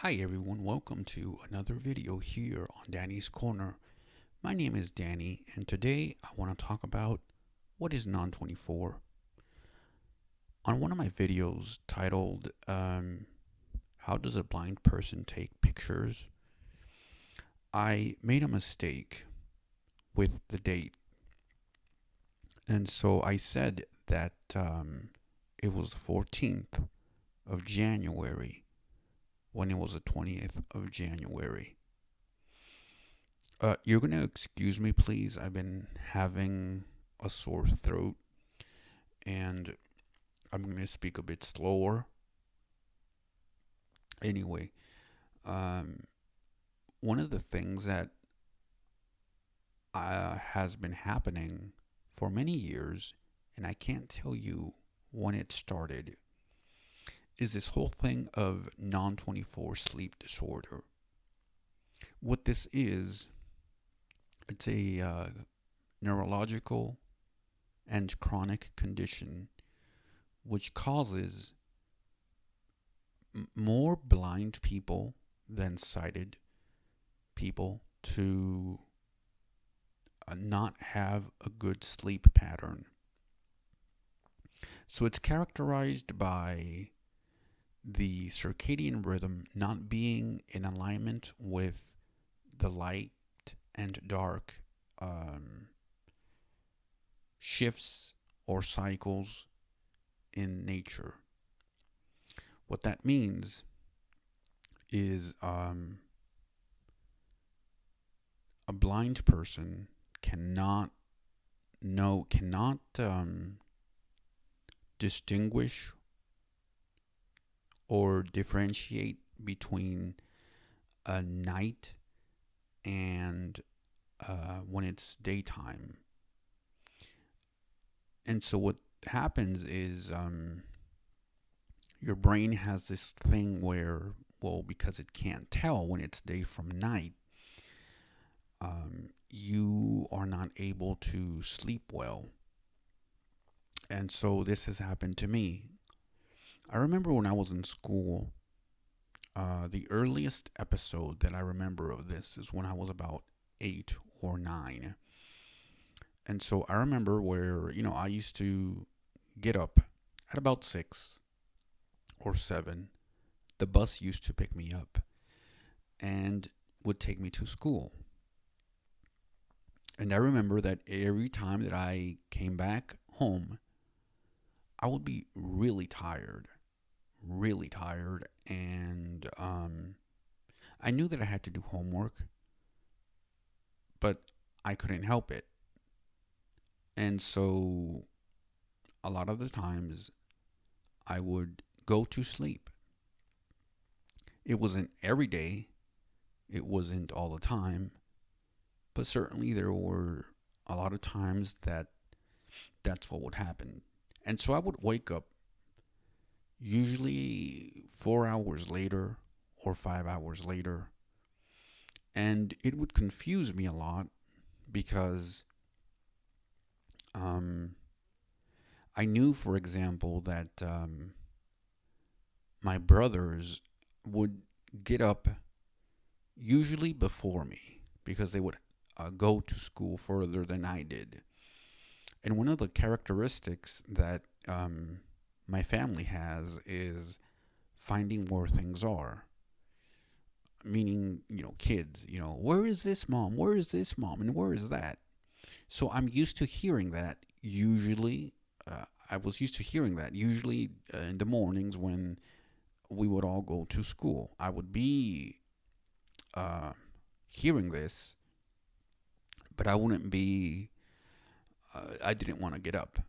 Hi everyone, welcome to another video here on Danny's Corner. My name is Danny and today I want to talk about what is Non-24. On one of my videos titled How Does a Blind Person Take Pictures? I made a mistake with the date, and so I said that it was the 14th of January when it was the 20th of January. You're going to excuse me, please. I've been having a sore throat and I'm going to speak a bit slower. Anyway, um, one of the things that has been happening for many years, and I can't tell you when it started, is this whole thing of non-24 sleep disorder. What this is, it's a neurological and chronic condition which causes more blind people than sighted people to not have a good sleep pattern. So it's characterized by the circadian rhythm not being in alignment with the light and dark shifts or cycles in nature. What that means is a blind person cannot distinguish or differentiate between a night and when it's daytime. And so what happens is your brain has this thing where, well, because it can't tell when it's day from night, you are not able to sleep well. And so this has happened to me. I remember when I was in school, the earliest episode that I remember of this is when I was about 8 or 9. And so I remember where, I used to get up at about 6 or 7. The bus used to pick me up and would take me to school. And I remember that every time that I came back home, I would be really tired. And I knew that I had to do homework, but I couldn't help it. And so a lot of the times I would go to sleep. It wasn't every day, it wasn't all the time, but certainly there were a lot of times that's what would happen. And so I would wake up usually 4 hours later or 5 hours later, and it would confuse me a lot because I knew, for example, that my brothers would get up usually before me because they would go to school further than I did. And one of the characteristics that my family has is finding where things are. Meaning, kids, where is this mom? Where is this mom? And where is that? So I'm used to hearing that usually. I was used to hearing that usually in the mornings when we would all go to school. I would be hearing this, but I wouldn't be, I didn't want to get up.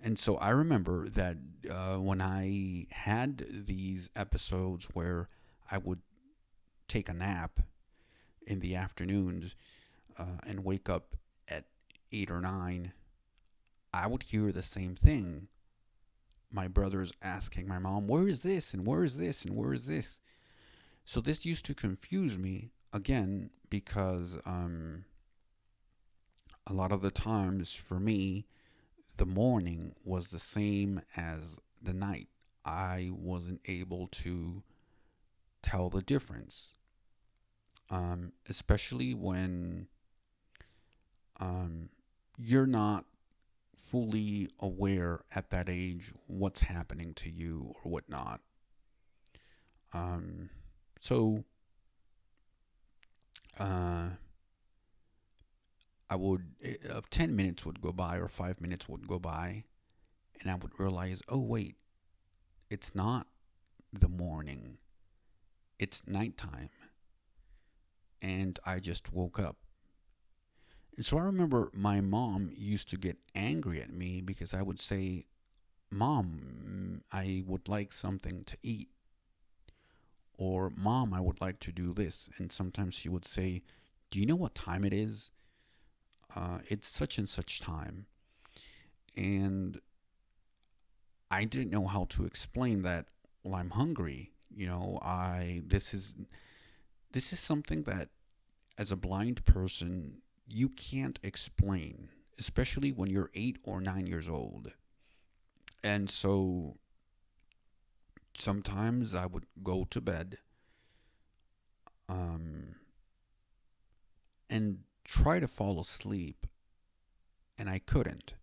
And so I remember that when I had these episodes where I would take a nap in the afternoons and wake up at 8 or 9, I would hear the same thing. My brothers asking my mom, where is this? And where is this? And where is this? So this used to confuse me again because a lot of the times for me, the morning was the same as the night. I wasn't able to tell the difference, especially when um, you're not fully aware at that age what's happening to you or whatnot. Um, so uh, I would, 10 minutes would go by or 5 minutes would go by, and I would realize, oh, wait, it's not the morning, it's nighttime. And I just woke up. And so I remember my mom used to get angry at me because I would say, Mom, I would like something to eat. Or, Mom, I would like to do this. And sometimes she would say, do you know what time it is? It's such and such time. And I didn't know how to explain that, well, I'm hungry. This is something that as a blind person you can't explain, especially when you're 8 or 9 years old. And so sometimes I would go to bed um, and try to fall asleep, and I couldn't.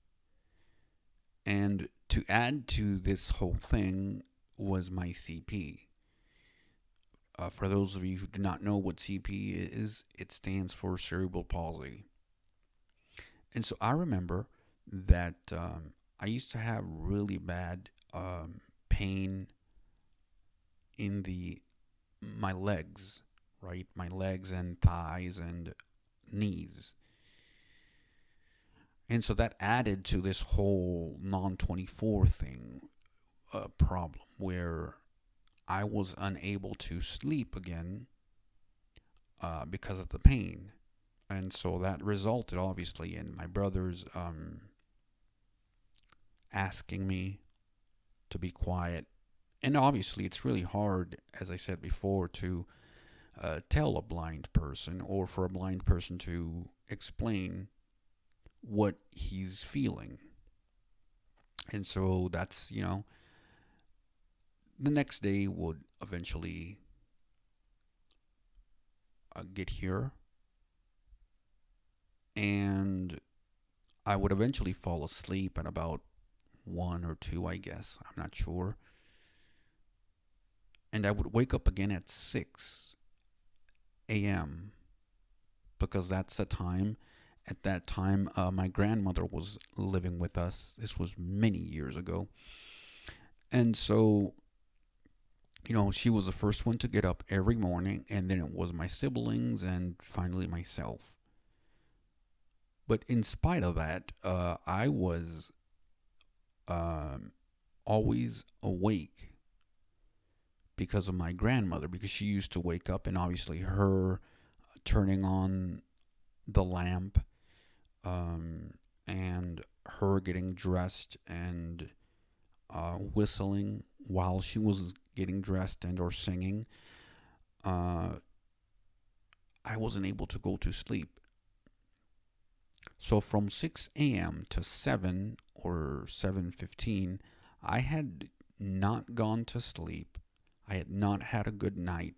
And to add to this whole thing was my CP. For those of you who do not know what CP is, it stands for cerebral palsy. And so I remember that I used to have really bad pain in the my legs, right? My legs and thighs and knees. And so that added to this whole non 24 thing problem where I was unable to sleep again because of the pain. And so that resulted obviously in my brothers asking me to be quiet. And obviously, it's really hard, as I said before, to tell a blind person or for a blind person to explain what he's feeling. And so that's, the next day would eventually get here. And I would eventually fall asleep at about 1 or 2, I guess. I'm not sure. And I would wake up again at 6 a.m. because that's the time. At that time, my grandmother was living with us. This was many years ago. And so, she was the first one to get up every morning, and then it was my siblings, and finally myself. But in spite of that, I was always awake because of my grandmother, because she used to wake up, and obviously her turning on the lamp and her getting dressed and whistling while she was getting dressed and or singing, I wasn't able to go to sleep. So from 6 a.m. to 7 or 7:15, I had not gone to sleep. I had not had a good night,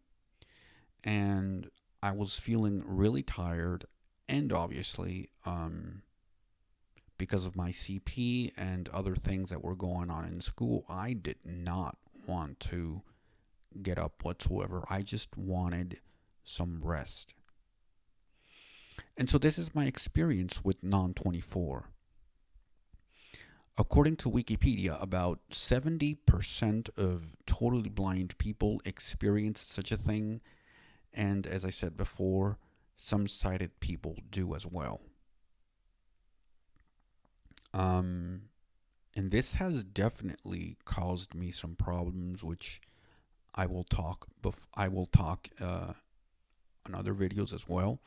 and I was feeling really tired. And obviously, because of my CP and other things that were going on in school, I did not want to get up whatsoever. I just wanted some rest. And so this is my experience with non 24. According to Wikipedia, about 70% of totally blind people experience such a thing. And as I said before, some sighted people do as well. And this has definitely caused me some problems, which I will talk on other videos as well.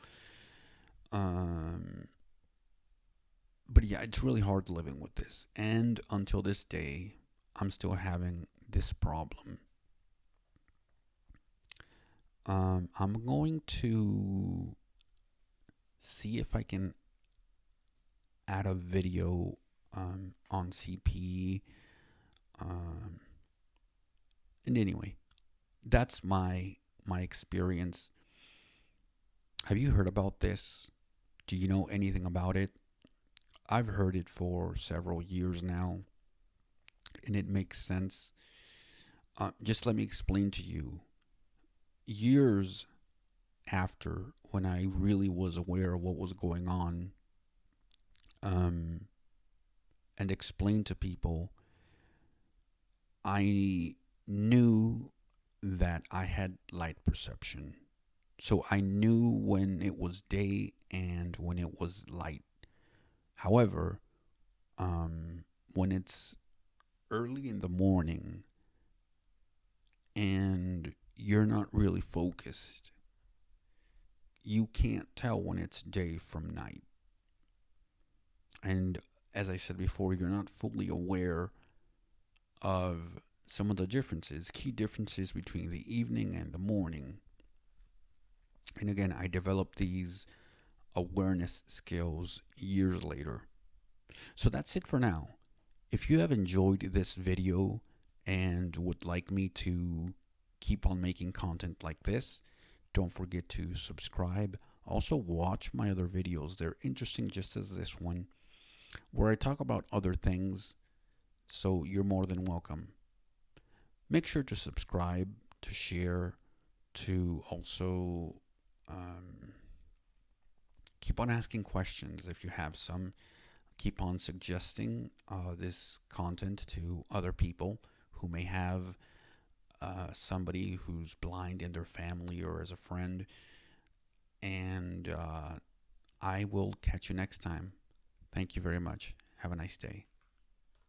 But yeah, it's really hard living with this, and until this day, I'm still having this problem. I'm going to see if I can add a video on CP. And anyway, that's my my experience. Have you heard about this? Do you know anything about it? I've heard it for several years now, and it makes sense. Just let me explain to you. Years after, when I really was aware of what was going on, um, and explained to people, I knew that I had light perception. So I knew when it was day and when it was light. However, when it's early in the morning and you're not really focused, you can't tell when it's day from night. And as I said before, you're not fully aware of some of the differences, key differences between the evening and the morning. And again, I developed these awareness skills years later. So that's it for now. If you have enjoyed this video and would like me to keep on making content like this, don't forget to subscribe. Also, watch my other videos. They're interesting just as this one, where I talk about other things. So you're more than welcome. Make sure to subscribe, to share, to also keep on asking questions if you have some. Keep on suggesting this content to other people who may have somebody who's blind in their family or as a friend. And I will catch you next time. Thank you very much. Have a nice day.